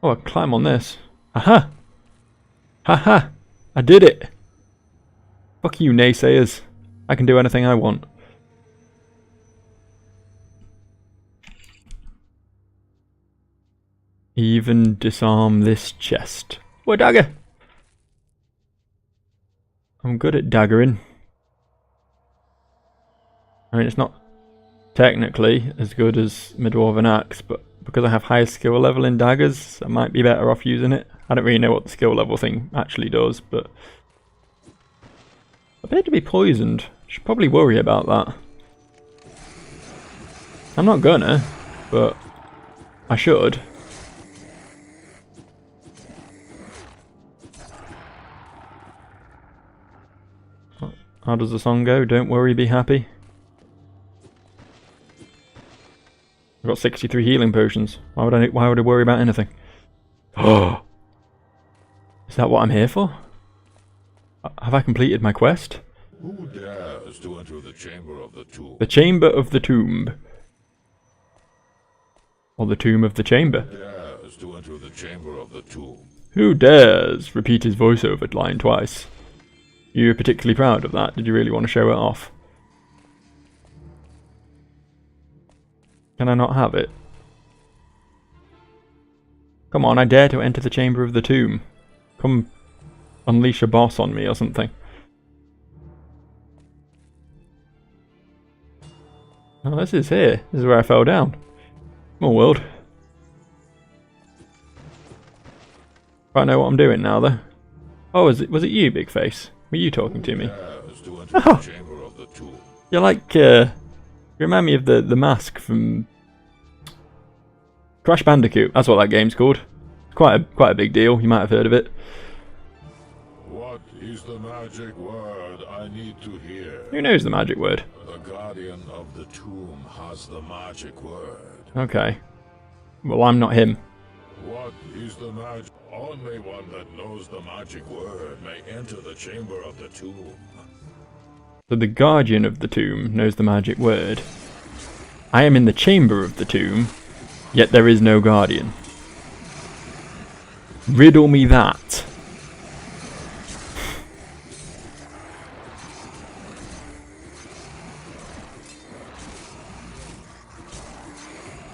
Oh, I climb on this. Aha! Haha! I did it! Fuck you, naysayers. I can do anything I want. Even disarm this chest. Oh, a dagger! I'm good at daggering. I mean, it's not technically as good as Mid-Dwarven Axe, but because I have higher skill level in daggers, I might be better off using it. I don't really know what the skill level thing actually does, but I appear to be poisoned. Should probably worry about that. I'm not gonna, but I should. How does the song go? Don't worry, be happy. I've got 63 healing potions. Why would I worry about anything? Oh, is that what I'm here for? Have I completed my quest? Who dares to enter the chamber of the tomb? The chamber of the tomb. Or the tomb of the chamber. Who dares to enter the chamber of the tomb? Who dares? Repeat his voiceover line twice. You were particularly proud of that? Did you really want to show it off? Can I not have it? Come on, I dare to enter the chamber of the tomb. Come unleash a boss on me or something. Oh, this is here. This is where I fell down. Small world. I know what I'm doing now, though. Oh, was it you, Big Face? Were you talking to me? Oh. You're like, you remind me of the mask from Crash Bandicoot. That's what that game's called. Quite a big deal. You might have heard of it. What is the magic word I need to hear? Who knows the magic word? The guardian of the tomb has the magic word. Okay. Well, I'm not him. What is the magic? Only one that knows the magic word may enter the chamber of the tomb. So the guardian of the tomb knows the magic word. I am in the chamber of the tomb, yet there is no guardian. Riddle me that.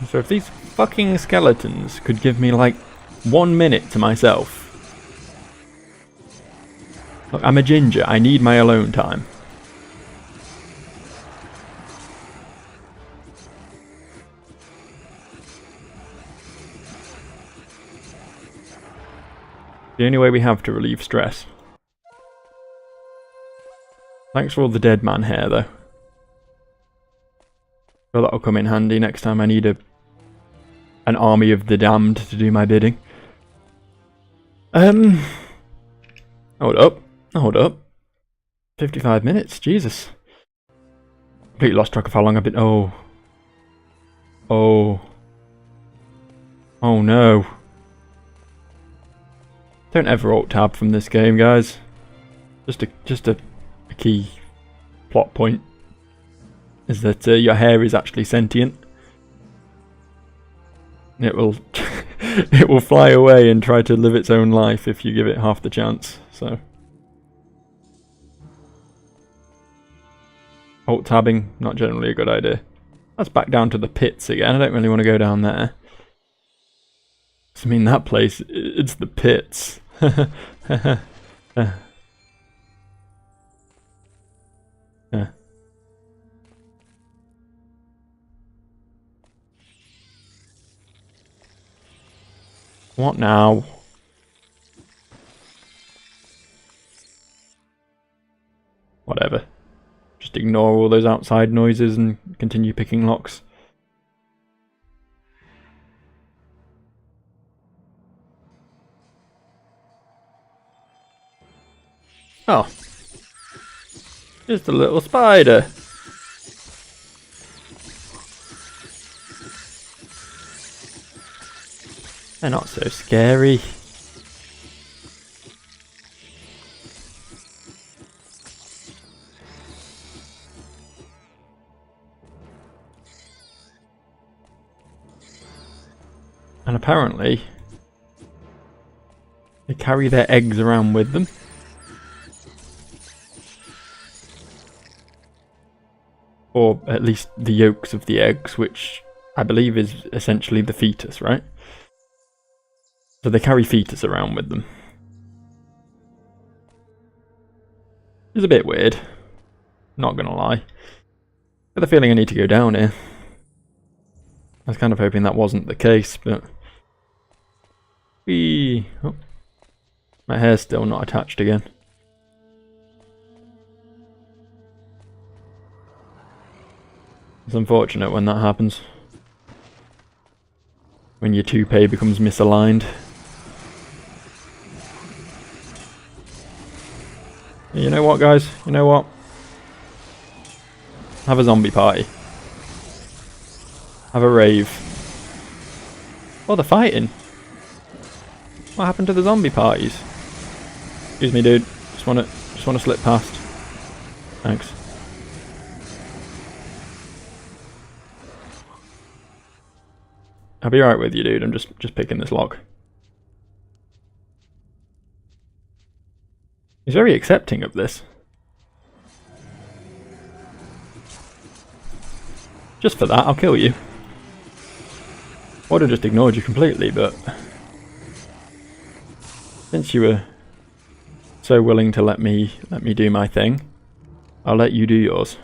So if these fucking skeletons could give me like 1 minute to myself. Look, I'm a ginger. I need my alone time. The only way we have to relieve stress. Thanks for all the dead man hair, though. Well, that'll come in handy next time I need an army of the damned to do my bidding. Hold up. Hold up. 55 minutes, Jesus. Completely lost track of how long I've been... Oh. Oh. Oh no. Don't ever alt-tab from this game, guys. Just a key plot point is that your hair is actually sentient. It will it will fly away and try to live its own life if you give it half the chance. So alt-tabbing, not generally a good idea. That's back down to the pits again. I don't really want to go down there. I mean, that place, it's the pits. What now? Whatever. Just ignore all those outside noises and continue picking locks. Oh. Just a little spider. They're not so scary. And apparently, they carry their eggs around with them. Or at least the yolks of the eggs, which I believe is essentially the fetus, right? So they carry fetus around with them. It's a bit weird. Not gonna lie. I have the feeling I need to go down here. I was kind of hoping that wasn't the case, but... Oh. My hair's still not attached again. It's unfortunate when that happens. When your toupee becomes misaligned. You know what, guys? You know what? Have a zombie party. Have a rave. Oh, they're fighting. What happened to the zombie parties? Excuse me, dude. Just wanna slip past. Thanks. I'll be right with you, dude. I'm just picking this lock. He's very accepting of this. Just for that, I'll kill you. I would have just ignored you completely, but since you were so willing to let me do my thing, I'll let you do yours.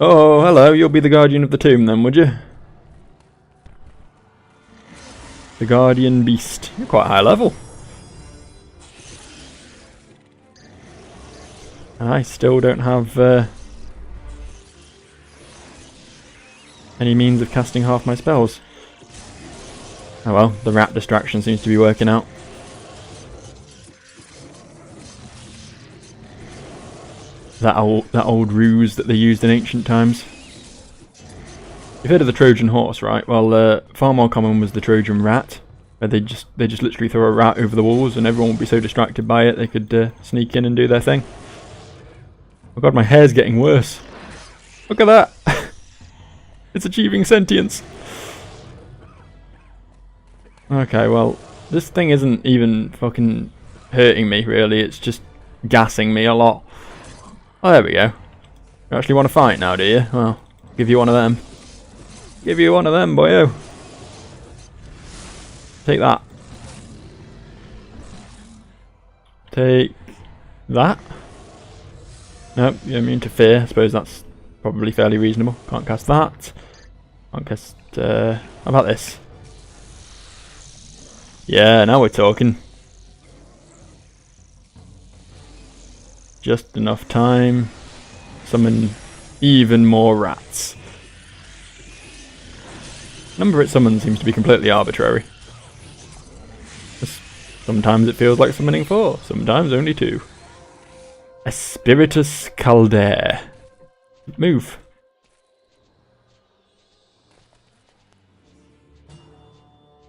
Oh, hello, you'll be the guardian of the tomb then, would you? The guardian beast. You're quite high level. And I still don't have any means of casting half my spells. Oh well, the rat distraction seems to be working out. That old ruse that they used in ancient times. You've heard of the Trojan horse, right? Well, far more common was the Trojan rat, where they just literally throw a rat over the walls, and everyone would be so distracted by it they could sneak in and do their thing. Oh god, my hair's getting worse. Look at that! It's achieving sentience. Okay, well, this thing isn't even fucking hurting me, really. It's just gassing me a lot. Oh, there we go. You actually want to fight now, do you? Well, give you one of them. Give you one of them, boyo. Take that. Take that. Nope, you don't mean to fear. I suppose that's Probably fairly reasonable. Can't cast that. Can't cast... how about this? Yeah, now we're talking. Just enough time. Summon even more rats. Number it summons seems to be completely arbitrary. Sometimes it feels like summoning 4, sometimes only 2. A Spiritus Caldere. Move.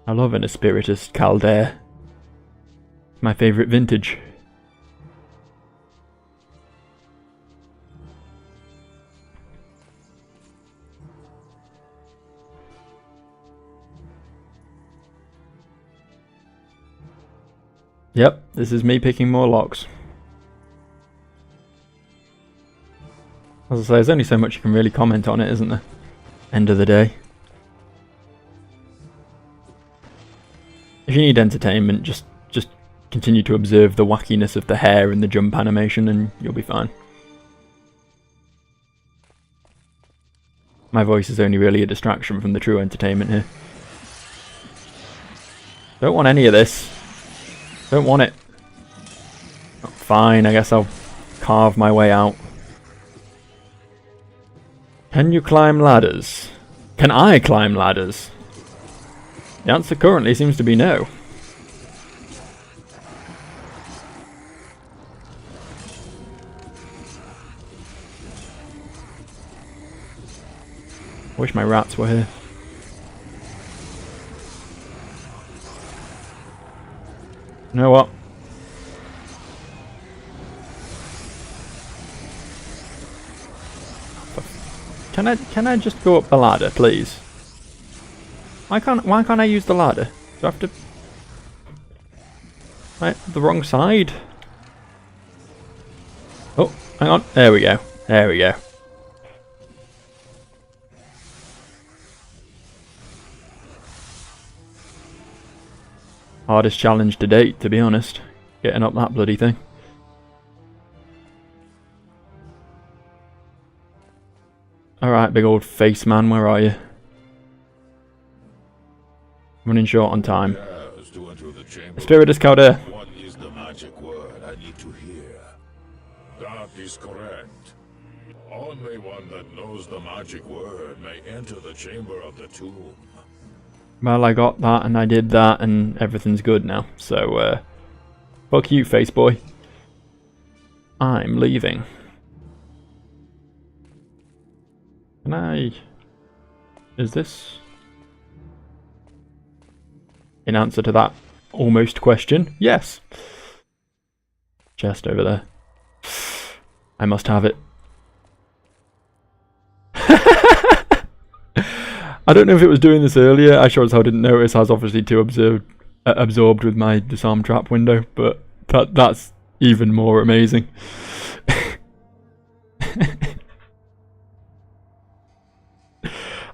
I love an Spiritus Caldere. My favourite vintage. Yep, this is me picking more locks. As I say, there's only so much you can really comment on it, isn't there? End of the day. If you need entertainment, just continue to observe the wackiness of the hair and the jump animation and you'll be fine. My voice is only really a distraction from the true entertainment here. Don't want any of this. Don't want it. Oh, fine, I guess I'll carve my way out. Can you climb ladders? Can I climb ladders? The answer currently seems to be no. I wish my rats were here. You know what? Can I just go up the ladder, please? Why can't I use the ladder? Do I have to... Right, the wrong side? Oh, hang on. There we go. There we go. Hardest challenge to date, to be honest. Getting up that bloody thing. Alright, big old face man, where are you? Running short on time. Yes, to enter the chamber. Spiritus Caldere. What is the magic word I need to hear? That is correct. Only one that knows the magic word may enter the chamber of the tomb. Well, I got that and I did that and everything's good now. So, fuck you, face boy. I'm leaving. Can I... Is this... In answer to that almost question, yes. Chest over there. I must have it. I don't know if it was doing this earlier. I sure as hell didn't notice. I was obviously too absorbed with my disarm trap window, but that's even more amazing.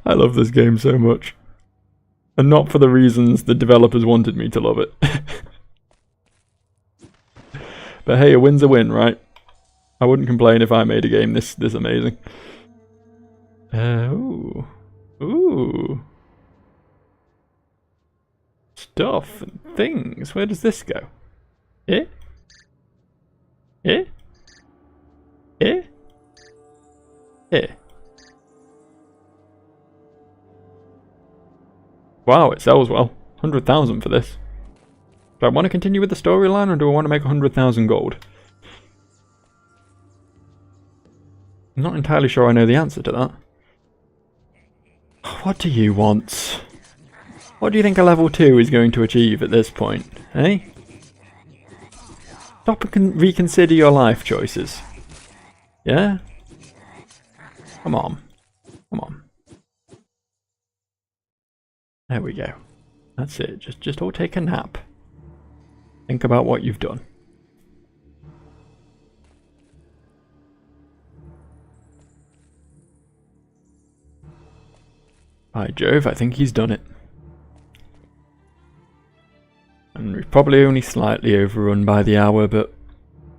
I love this game so much. And not for the reasons the developers wanted me to love it. But hey, a win's a win, right? I wouldn't complain if I made a game this amazing. Ooh. Ooh. Stuff and things. Where does this go? Eh? Eh? Eh? Eh? Wow, it sells well. 100,000 for this. Do I want to continue with the storyline or do I want to make 100,000 gold? I'm not entirely sure I know the answer to that. What do you want? What do you think a level 2 is going to achieve at this point, eh? Stop and reconsider your life choices. Yeah? Come on. Come on. There we go. That's it. Just all take a nap. Think about what you've done. By Jove, I think he's done it. And we've probably only slightly overrun by the hour, but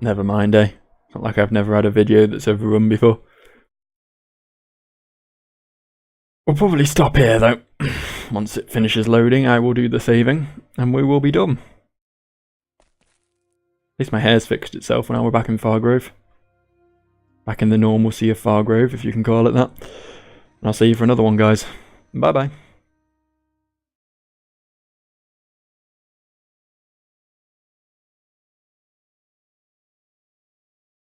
never mind, eh? Not like I've never had a video that's overrun before. We'll probably stop here though. Once it finishes loading, I will do the saving, and we will be done. At least my hair's fixed itself, and now we're back in Fargrove. Back in the normalcy of Fargrove, if you can call it that. And I'll see you for another one, guys. Bye bye.